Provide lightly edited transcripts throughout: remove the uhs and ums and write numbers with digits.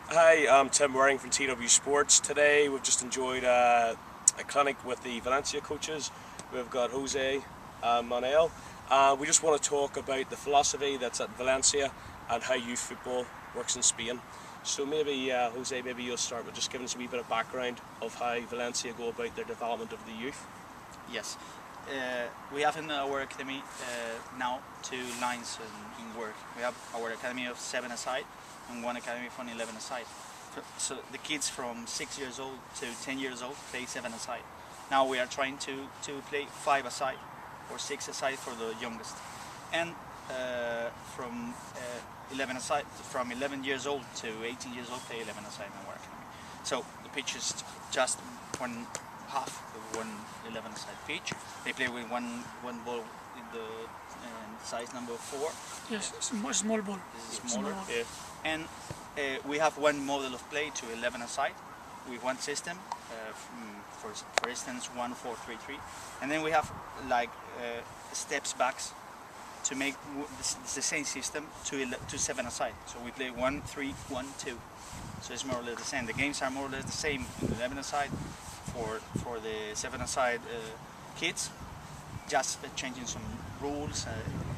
Hi, I'm Tim Wareing from TW Sports. Today we've just enjoyed a clinic with the Valencia coaches. We've got Jose Manel. We just want to talk about the philosophy that's at Valencia and how youth football works in Spain. So maybe Jose, maybe you'll start with just giving us a wee bit of background of how Valencia go about their development of the youth. Yes, we have in our academy now 2 lines in work. We have our academy of 7 aside and one academy from 11 aside. So the kids from 6 years old to 10 years old play 7 aside. Now we are trying to play 5 aside or 6 aside for the youngest. And from 11 aside, from 11 years old to 18 years old, play 11 aside in our academy. So the pitch is just one half of one 11 aside pitch. They play with one ball in the size number 4. Yes, small ball. This is smaller. Yeah. And we have one model of play to 11 aside with one system. For instance, 1-4-3-3, and then we have like steps backs to make the same system to 7 aside. So we play 1-3-1-2. So it's more or less the same. The games are more or less the same in 11 aside for the 7 aside kids. Just changing some rules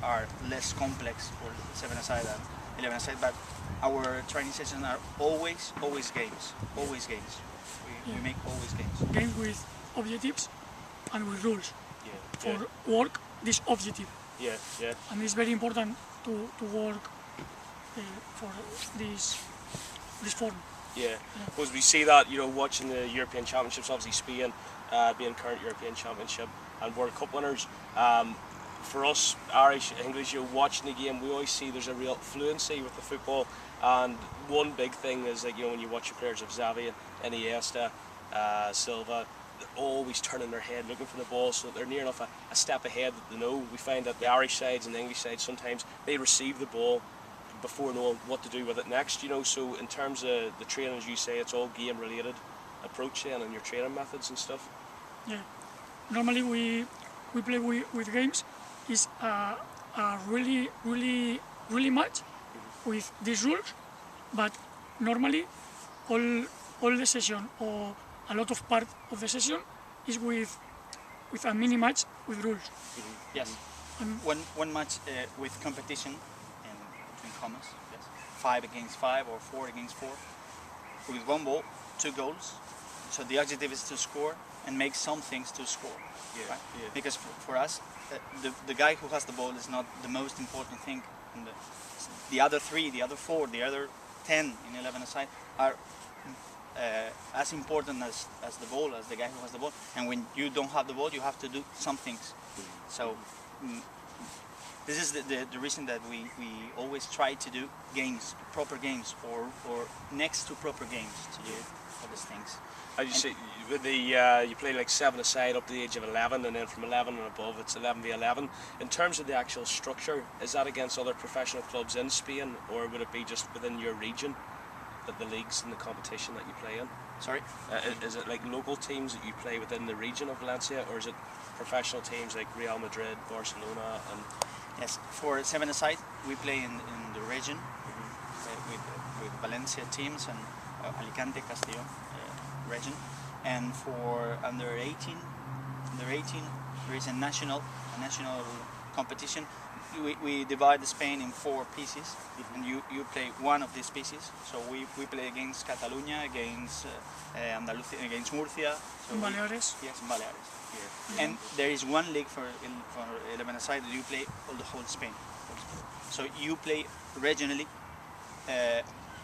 are less complex for 7 aside and 11 aside. But our training sessions are always games. Always games. We make always games. Game with objectives and with rules Yeah. for work this objective. Yeah. Yeah. And it's very important to work for this form. Yeah, because we see that, watching the European Championships, obviously Spain being current European Championship and World Cup winners. For us, Irish, English, watching the game, we always see there's a real fluency with the football. And one big thing is, like, when you watch your players of Xavi and Iniesta, Silva, they're always turning their head, looking for the ball, so they're near enough a step ahead that they know. We find that the Irish sides and the English sides, sometimes they receive the ball before knowing what to do with it next, So in terms of the training, as you say, it's all game-related approach then, and your training methods and stuff. Yeah. Normally we play with games. It's a really match with these rules, but normally all the session or a lot of part of the session is with a mini match with rules. Yes. One match with competition between commas. Yes. 5 against 5 or 4 against 4. With 1 ball, 2 goals. So the objective is to score and make some things to score. Yeah. Right? Yeah. Because for us, the guy who has the ball is not the most important thing. And the other 3, the other 4, the other 10 in 11 aside are as important as the ball, as the guy who has the ball. And when you don't have the ball, you have to do some things. So this is the reason that we always try to do games, proper games, or next to proper games to do all these things. As you say, with the you play like 7 aside up to the age of 11, and then from 11 and above it's 11v11. In terms of the actual structure, is that against other professional clubs in Spain, or would it be just within your region, that the leagues and the competition that you play in? Sorry? Is it like local teams that you play within the region of Valencia, or is it professional teams like Real Madrid, Barcelona, and... Yes, for 7 aside, we play in the region with Valencia teams and Alicante, Castellón region. And for under 18, there is a national competition. We divide Spain in 4 pieces, and you play one of these pieces. So we play against Catalonia, against Andalucía, against Murcia. So Baleares. Yes, Baleares. Yeah. And there is one league for 11 aside that you play all the whole Spain. So you play regionally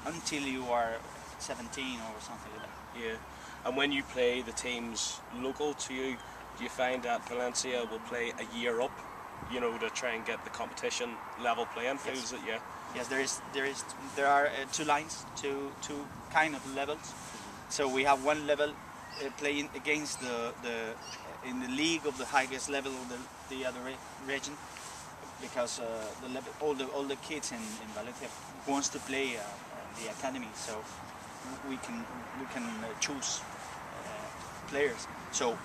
until you are 17 or something like that. Yeah. And when you play the teams local to you, do you find that Valencia will play a year up, to try and get the competition level playing field? Yes. Yeah. Yes, there are 2 lines, two kind of levels. So we have one level playing against in the league of the highest level of the other region, because all the kids in Valencia wants to play the academy, so we can choose players. So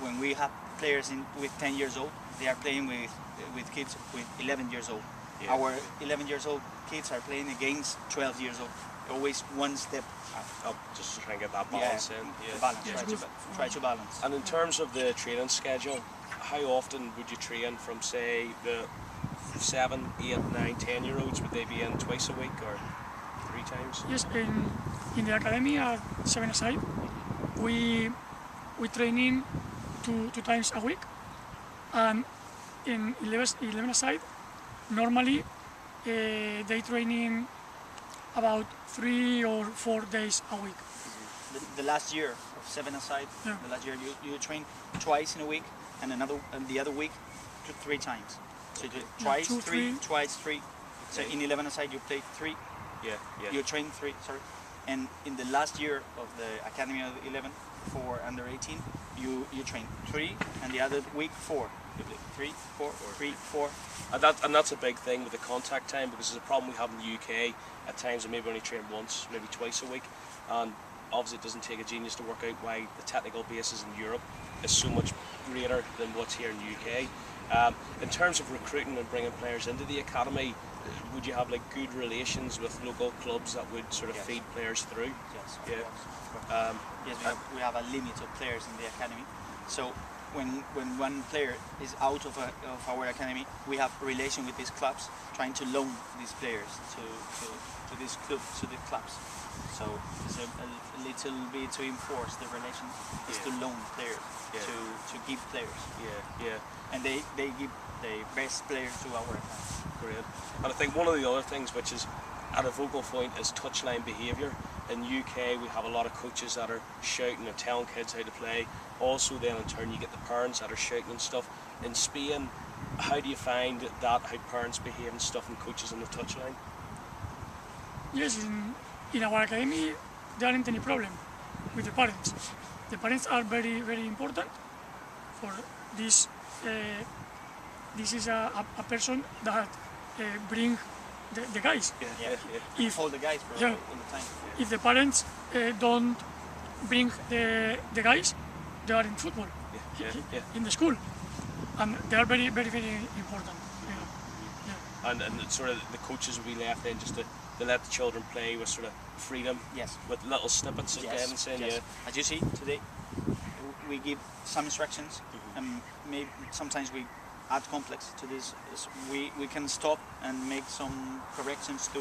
when we have players with 10 years old, they are playing with kids with 11 years old. Yeah. Our 11 years old kids are playing against 12 years old always one step Up just to try and get that yeah, balance in. to Yeah. balance, Yeah, try, it's to, good. try to balance. And in terms of the training schedule, how often would you train from, say, the 7, 8, 9, 10-year-olds? Would they be in twice a week or 3 times? Yes, in the academy at 7-a-side, we training two times a week, and in 11-a-side, normally they training about 3 or 4 days a week. The last year of 7-a-side, Yeah. the last year you train twice in a week, and the other week 3 times. So you do twice, 2, 3, 3. twice, 3. So in 11-a-side you play 3. Yeah, yeah. You train 3, sorry. And in the last year of the Academy of 11 for under 18, you train 3, and the other week 4. You play 3, 4, 3, 4. And that's a big thing with the contact time, because there's a problem we have in the UK. At times we maybe only train once, maybe twice a week, and obviously it doesn't take a genius to work out why the technical basis in Europe is so much greater than what's here in the UK. In terms of recruiting and bringing players into the academy, would you have like good relations with local clubs that would sort of Yes. feed players through? Yes, of Yeah. course, of course. Yes, we have a limit of players in the academy. So when one player is out of our academy, we have relation with these clubs, trying to loan these players to these clubs. So it's a little bit to enforce the relation is Yeah. to loan players, Yeah. to give players, Yeah, yeah. and they give the best players to our academy. Great. And I think one of the other things which is at a vocal point is touchline behaviour. In UK we have a lot of coaches that are shouting and telling kids how to play. Also then in turn you get the parents that are shouting and stuff. In Spain, how do you find that, how parents behave and stuff, and coaches on the touchline? Yes, in our academy there aren't any problem with the parents. The parents are very, very important for this. This is a person that bring the guys. Yeah, Yeah. yeah. If Hold the guys for Yeah. all the time. if the parents don't bring the guys, they are in football, Yeah, yeah. in the school, and they are very, very, very important. And it's sort of the coaches will be left then just to let the children play with sort of freedom, Yes. with little snippets of guidance in. yes. Yeah. As you see today, we give some instructions, and maybe sometimes we add complex to this. We can stop and make some corrections to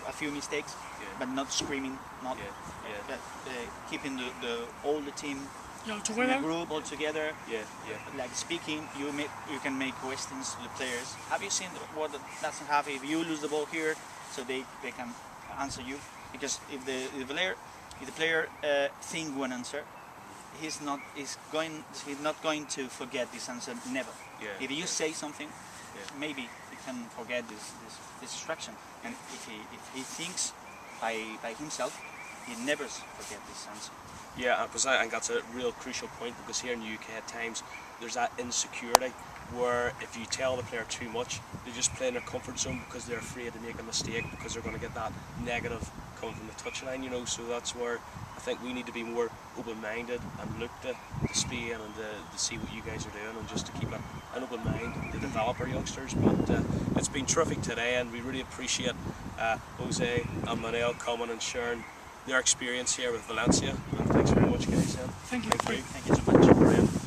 a few mistakes, Yeah. but not screaming, not Yeah, yeah. keeping all the team Yeah, in a together. group all together. Yeah, yeah. Like speaking, you can make questions to the players. Have you seen what doesn't have? If you lose the ball here, so they can answer you. Because if the player think one answer, he's not going to forget this answer, never. Yeah. If you say something, Yeah. maybe he can forget this instruction. And if he thinks by himself, he never forget this answer. Yeah, because I think that's a real crucial point, because here in the UK at times there's that insecurity where if you tell the player too much, they just play in their comfort zone because they're afraid to make a mistake, because they're going to get that negative coming from the touchline, you know. So that's where I think we need to be more open-minded and look to Spain and to see what you guys are doing, and just to keep an open mind to develop our youngsters. But it's been terrific today, and we really appreciate Jose and Manel coming and sharing their experience here with Valencia. And thanks very much, guys. Thank you. Thank you. Thank you so much. Brilliant.